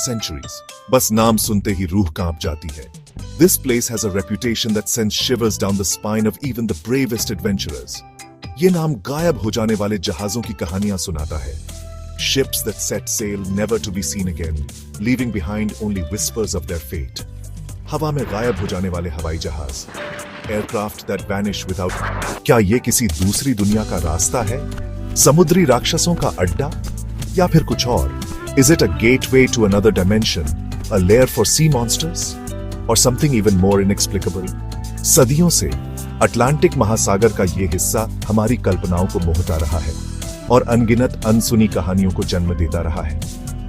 centuries. बस नाम सुनते ही रूह कांप जाती है. This place has a reputation that sends shivers down the spine of even the bravest adventurers. ये नाम गायब हो जाने वाले जहाजों की कहानियां सुनाता है. Ships that set sail never to be seen again, leaving behind only whispers of their fate. हवा में गायब हो जाने वाले हवाई जहाज. Aircraft that vanish without. क्या ये किसी दूसरी दुनिया का रास्ता है? समुद्री राक्षसों का अड्डा? या फिर कुछ और? Is it a gateway to another dimension? A lair for sea monsters? Or something even more inexplicable? सदियों से अटलांटिक महासागर का ये हिस्सा हमारी कल्पनाओं को मोहता रहा है और अनगिनत अनसुनी कहानियों को जन्म देता रहा है.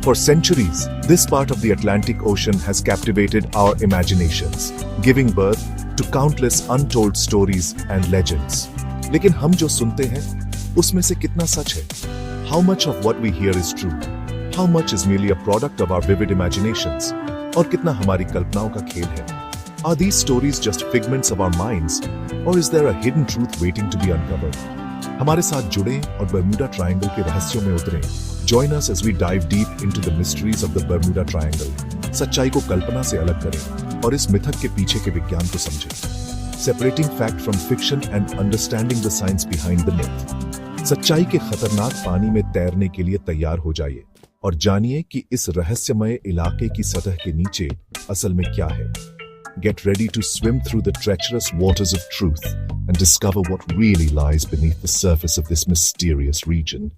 For centuries, this part of the Atlantic Ocean has captivated our imaginations, giving birth to countless untold stories and legends. लेकिन हम जो सुनते हैं, उसमें से कितना सच है? How much of what we hear is true? How much is merely a product of our vivid imaginations? और कितना हमारी कल्पनाओं का खेल है? Are these stories just figments of our minds, or is there a hidden truth waiting to be uncovered? हमारे साथ जुड़ें और बर्म्यूडा ट्रायंगल के रहस्यों में उतरें. Join us as we dive deep into the mysteries of the Bermuda Triangle. सच्चाई को कल्पना से अलग करें और इस मिथक के पीछे के विज्ञान को समझें. Separating fact from fiction and understanding the science behind the myth. सच्चाई के खतरनाक पानी में तैरने के लिए तैयार हो जाइए और जानिए कि इस रहस्यमय इलाके की सतह के नीचे असल में क्या है. Get ready to swim through the treacherous waters of truth and discover what really lies beneath the surface of this mysterious region.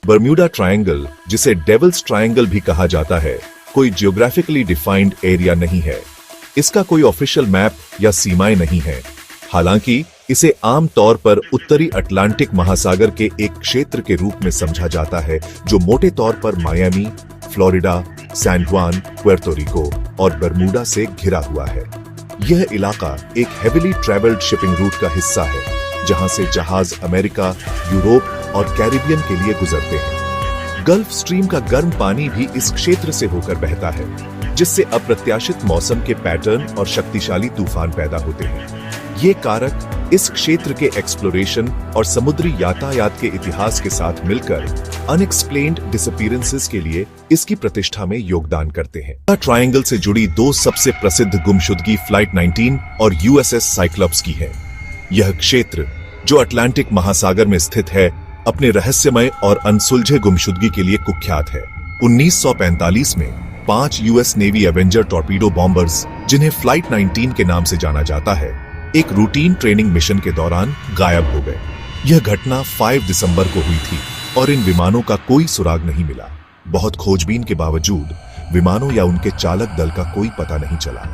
Bermuda triangle, जिसे डेविल्स ट्रायंगल भी कहा जाता है, कोई जियोग्राफिकली डिफाइंड एरिया नहीं है. इसका कोई ऑफिशियल मैप या सीमाएं नहीं है. हालांकि इसे आम तौर पर उत्तरी अटलांटिक महासागर के एक क्षेत्र के रूप में समझा जाता है जो मोटे तौर पर मायामी, फ्लोरिडा, सैन जुआन, पुएर्तो रिको और बर्मुडा से घिरा हुआ है. यह इलाका एक हेविली ट्रैवल्ड शिपिंग रूट का हिस्सा है, जहां से जहाज अमेरिका, यूरोप और कैरिबियन के लिए गुजरते हैं. गल्फ स्ट्रीम का गर्म पानी भी इस क्षेत्र से होकर बहता है, जिससे अप्रत्याशित मौसम के पैटर्न और शक्तिशाली तूफान पैदा होते हैं. ये कारक इस क्षेत्र के एक्सप्लोरेशन और समुद्री यातायात के इतिहास के साथ मिलकर अनएक्सप्लेन्ड डिसअपीयरेंसेस के लिए इसकी प्रतिष्ठा में योगदान करते हैं. ट्रायंगल से जुड़ी दो सबसे प्रसिद्ध गुमशुदगी फ्लाइट 19 और यूएसएस साइक्लोप्स की है. यह क्षेत्र, जो अटलांटिक महासागर में स्थित है, अपने रहस्यमय और अनसुलझे गुमशुदगी के लिए कुख्यात है. 1945 में 5 US navy Avenger torpedo bombers, जिन्हें फ्लाइट 19 के नाम से जाना जाता है, एक रूटीन ट्रेनिंग मिशन के दौरान गायब हो गए. यह घटना 5 दिसंबर को हुई थी और इन विमानों का कोई सुराग नहीं मिला. बहुत खोजबीन के बावजूद विमानों या उनके चालक दल का कोई पता नहीं चला.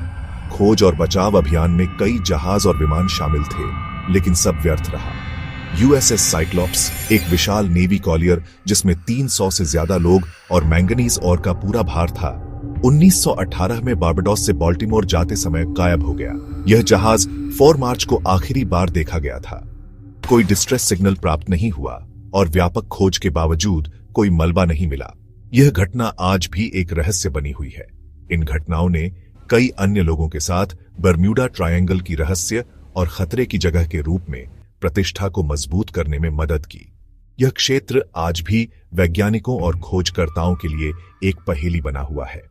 खोज और बचाव अभियान में कई जहाज और विमान शामिल थे, लेकिन सब व्यर्थ रहा. यूएसएस साइक्लोप्स, एक विशाल नेवी कॉलियर जिसमें 300 से ज्यादा लोग और मैंगनीज और का पूरा भार था, 1918 में बारबाडोस से बाल्टीमोर जाते समय गायब हो गया. यह जहाज 4 मार्च को आखिरी बार देखा गया था. कोई डिस्ट्रेस सिग्नल प्राप्त नहीं हुआ और व्यापक खोज के बावजूद कोई मलबा नहीं मिला. यह घटना आज भी एक रहस्य बनी हुई है. इन घटनाओं ने कई अन्य लोगों के साथ बर्म्यूडा ट्रायंगल की रहस्य और खतरे की जगह के रूप में प्रतिष्ठा को मजबूत करने में मदद की. यह क्षेत्र आज भी वैज्ञानिकों और खोजकर्ताओं के लिए एक पहेली बना हुआ है.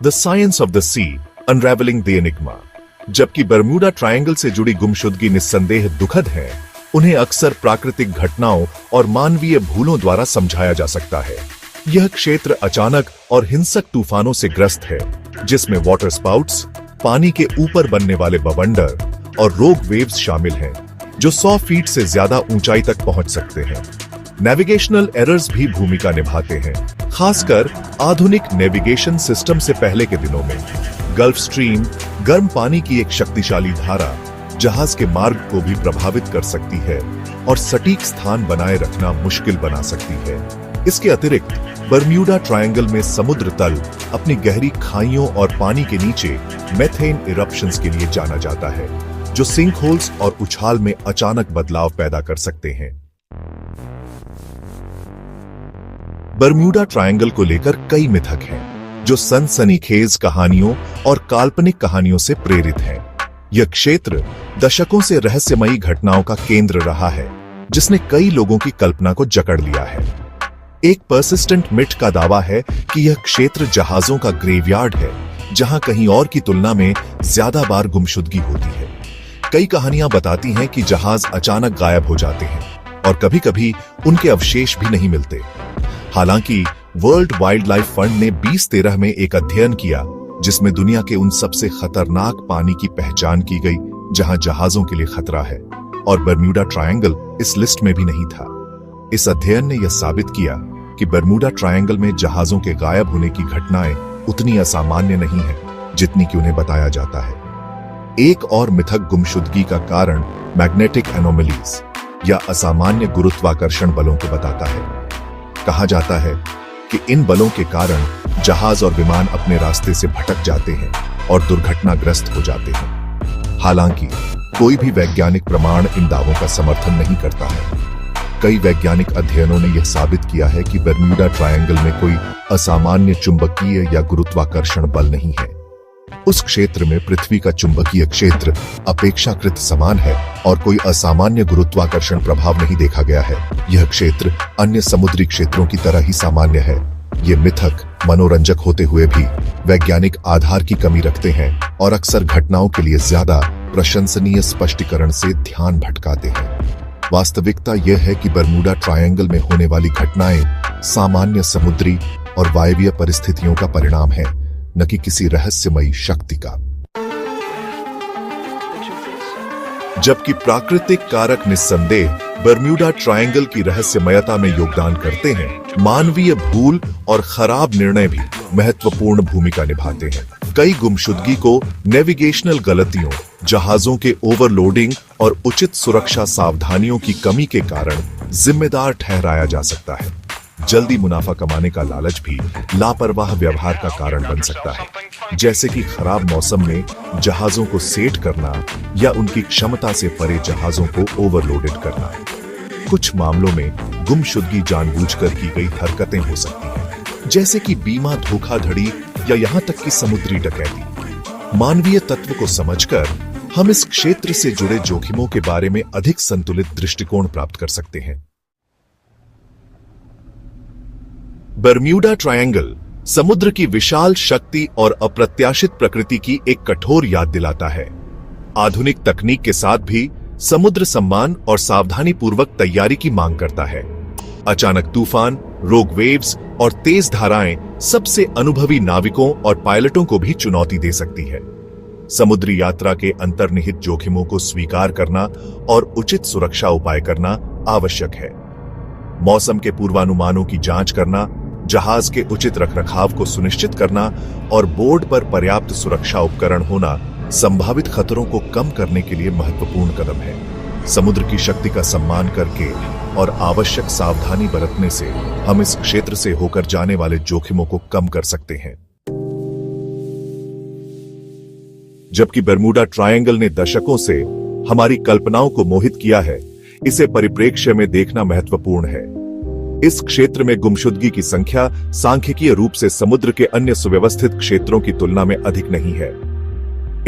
The Science of the Sea, Unraveling the Enigma. जबकि बर्म्यूडा ट्रायंगल से जुड़ी गुमशुदगी निस्संदेह दुखद है, उन्हें अक्सर प्राकृतिक घटनाओं और मानवीय भूलों द्वारा समझाया जा सकता है. यह क्षेत्र अचानक और हिंसक तूफानों से ग्रस्त है, जिसमें वाटर स्पाउट्स, पानी के ऊपर बनने वाले बवंडर और रोग वेव्स शामिल हैं, जो 100 फीट से ज्यादा ऊंचाई तक पहुंच सकते हैं. नेविगेशनल एरर्स भी भूमिका निभाते हैं, खासकर आधुनिक नेविगेशन सिस्टम से पहले के दिनों में. गल्फ स्ट्रीम, गर्म पानी की एक शक्तिशाली धारा, जहाज के मार्ग को भी प्रभावित कर सकती है और सटीक स्थान बनाए रखना मुश्किल बना सकती है. इसके अतिरिक्त बर्म्यूडा ट्रायंगल में समुद्र तल अपनी गहरी खाइयों और पानी के नीचे मेथेन इरप्शंस के लिए जाना जाता है, जो सिंक होल्स और उछाल में अचानक बदलाव पैदा कर सकते हैं. बर्म्यूडा ट्रायंगल को लेकर कई मिथक हैं, जो सनसनीखेज कहानियों और काल्पनिक कहानियों से प्रेरित हैं. यह क्षेत्र दशकों से रहस्यमयी घटनाओं का केंद्र रहा है, जिसने कई लोगों की कल्पना को जकड़ लिया है. एक पर्सिस्टेंट मिट का दावा है कि यह क्षेत्र जहाजों का ग्रेवयार्ड है, जहां कहीं और की तुलना में ज्यादा बार गुमशुदगी होती है। कई कहानियां बताती हैं कि जहाज अचानक गायब हो जाते हैं और कभी-कभी उनके अवशेष भी नहीं मिलते। हालांकि वर्ल्ड वाइल्ड लाइफ फंड ने 2013 में एक अध्ययन किया जिसमें दुनिया के उन सबसे खतरनाक पानी की पहचान की गई जहां जहाजों के लिए खतरा है, और बर्म्यूडा ट्रायंगल इस लिस्ट में भी नहीं था। इस अध्ययन ने यह साबित किया कि बर्म्यूडा ट्रायंगल में जहाजों के गायब होने की घटनाएं उतनी असामान्य नहीं है जितनी कि उन्हें बताया जाता है। एक और मिथक गुमशुदगी का कारण मैग्नेटिक एनोमलीज या असामान्य गुरुत्वाकर्षण बलों को बताता है। कहा जाता है कि इन बलों के कारण जहाज और विमान अपने रास्ते से भटक जाते हैं और दुर्घटनाग्रस्त हो जाते हैं। हालांकि कोई भी वैज्ञानिक प्रमाण इन दावों का समर्थन नहीं करता है। कई वैज्ञानिक अध्ययनों ने यह साबित किया है कि बर्म्यूडा ट्रायंगल में कोई असामान्य चुंबकीय या गुरुत्वाकर्षण बल नहीं है। उस क्षेत्र में पृथ्वी का चुंबकीय क्षेत्र अपेक्षाकृत समान है और कोई असामान्य गुरुत्वाकर्षण प्रभाव नहीं देखा गया है। यह क्षेत्र अन्य समुद्री क्षेत्रों की तरह ही सामान्य है। ये मिथक मनोरंजक होते हुए भी वैज्ञानिक आधार की कमी रखते हैं और अक्सर घटनाओं के लिए ज्यादा प्रशंसनीय स्पष्टीकरण से ध्यान भटकाते हैं। वास्तविकता यह है कि बर्म्यूडा ट्रायंगल में होने वाली घटनाएं सामान्य समुद्री और वायवीय परिस्थितियों का परिणाम है, न कि किसी रहस्यमयी शक्ति का। जबकि प्राकृतिक कारक निस्संदेह बर्म्यूडा ट्रायंगल की रहस्यमयता में योगदान करते हैं, मानवीय भूल और खराब निर्णय भी महत्वपूर्ण भूमिका निभाते हैं। कई गुमशुदगी को नेविगेशनल गलतियों, जहाजों के ओवरलोडिंग और उचित सुरक्षा सावधानियों की कमी के कारण जिम्मेदार ठहराया जा सकता है। जल्दी मुनाफा कमाने का लालच भी लापरवाह व्यवहार का कारण बन सकता है, जैसे कि खराब मौसम में जहाजों को सेट करना या उनकी क्षमता से परे जहाजों को ओवरलोडेड करना। कुछ मामलों में गुमशुदगी जानबूझकर की गई हरकतें हो सकती हैं, जैसे कि बीमा धोखाधड़ी या यहाँ तक कि समुद्री डकैती। मानवीय तत्व को समझकर हम इस क्षेत्र से जुड़े जोखिमों के बारे में अधिक संतुलित दृष्टिकोण प्राप्त कर सकते हैं। बर्म्यूडा ट्रायंगल समुद्र की विशाल शक्ति और अप्रत्याशित प्रकृति की एक कठोर याद दिलाता है। आधुनिक तकनीक के साथ भी समुद्र सम्मान और सावधानी पूर्वक तैयारी की मांग करता है। अचानक तूफान, रोग वेव्स और तेज धाराएं सबसे अनुभवी नाविकों और पायलटों को भी चुनौती दे सकती है। समुद्री यात्रा के अंतर्निहित जोखिमों को स्वीकार करना और उचित सुरक्षा उपाय करना आवश्यक है। मौसम के पूर्वानुमानों की जांच करना, जहाज के उचित रखरखाव को सुनिश्चित करना और बोर्ड पर पर्याप्त सुरक्षा उपकरण होना संभावित खतरों को कम करने के लिए महत्वपूर्ण कदम है। समुद्र की शक्ति का सम्मान करके और आवश्यक सावधानी बरतने से हम इस क्षेत्र से होकर जाने वाले जोखिमों को कम कर सकते हैं। जबकि बर्म्यूडा ट्रायंगल ने दशकों से हमारी कल्पनाओं को मोहित किया है, इसे परिप्रेक्ष्य में देखना महत्वपूर्ण है। इस क्षेत्र में गुमशुदगी की संख्या सांख्यिकीय रूप से समुद्र के अन्य सुव्यवस्थित क्षेत्रों की तुलना में अधिक नहीं है।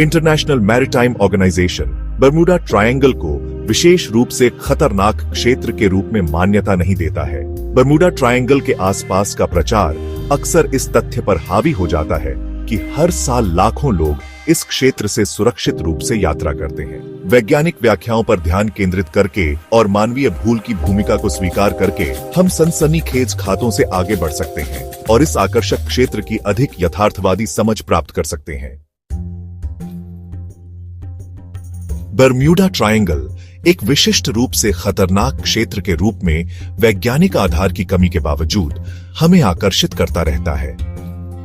International Maritime Organization Bermuda Triangle को विशेष रूप से खतरनाक क्षेत्र के रूप में मान्यता नहीं देता है। बर्म्यूडा ट्रायंगल के आसपास का प्रचार अक्सर इस तथ्य पर हावी हो जाता है कि हर साल लाखों लोग इस क्षेत्र से सुरक्षित रूप से यात्रा करते हैं। वैज्ञानिक व्याख्याओं पर ध्यान केंद्रित करके और मानवीय भूल की भूमिका को स्वीकार करके हम सनसनीखेज खातों से आगे बढ़ सकते हैं और इस आकर्षक क्षेत्र की अधिक यथार्थवादी समझ प्राप्त कर सकते हैं। बर्म्यूडा ट्रायंगल एक विशिष्ट रूप से खतरनाक क्षेत्र के रूप में वैज्ञानिक आधार की कमी के बावजूद हमें आकर्षित करता रहता है।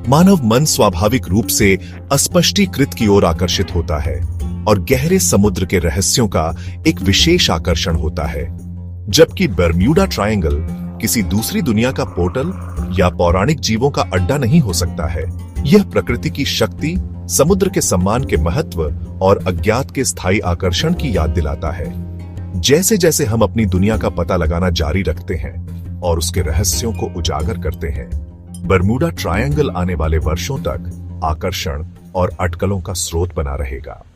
मानव मन स्वाभाविक रूप से अस्पष्टीकृत की ओर आकर्षित होता है और गहरे समुद्र के रहस्यों का एक विशेष आकर्षण होता है। जबकि बर्म्यूडा ट्रायंगल किसी दूसरी दुनिया का पोर्टल या पौराणिक जीवों का अड्डा नहीं हो सकता है। यह प्रकृति की शक्ति, समुद्र के सम्मान के महत्व और अज्ञात के स्थायी आकर्षण की याद दिलाता है। जैसे जैसे हम अपनी दुनिया का पता लगाना जारी रखते हैं और उसके रहस्यों को उजागर करते हैं, बर्म्यूडा ट्रायंगल आने वाले वर्षों तक आकर्षण और अटकलों का स्रोत बना रहेगा।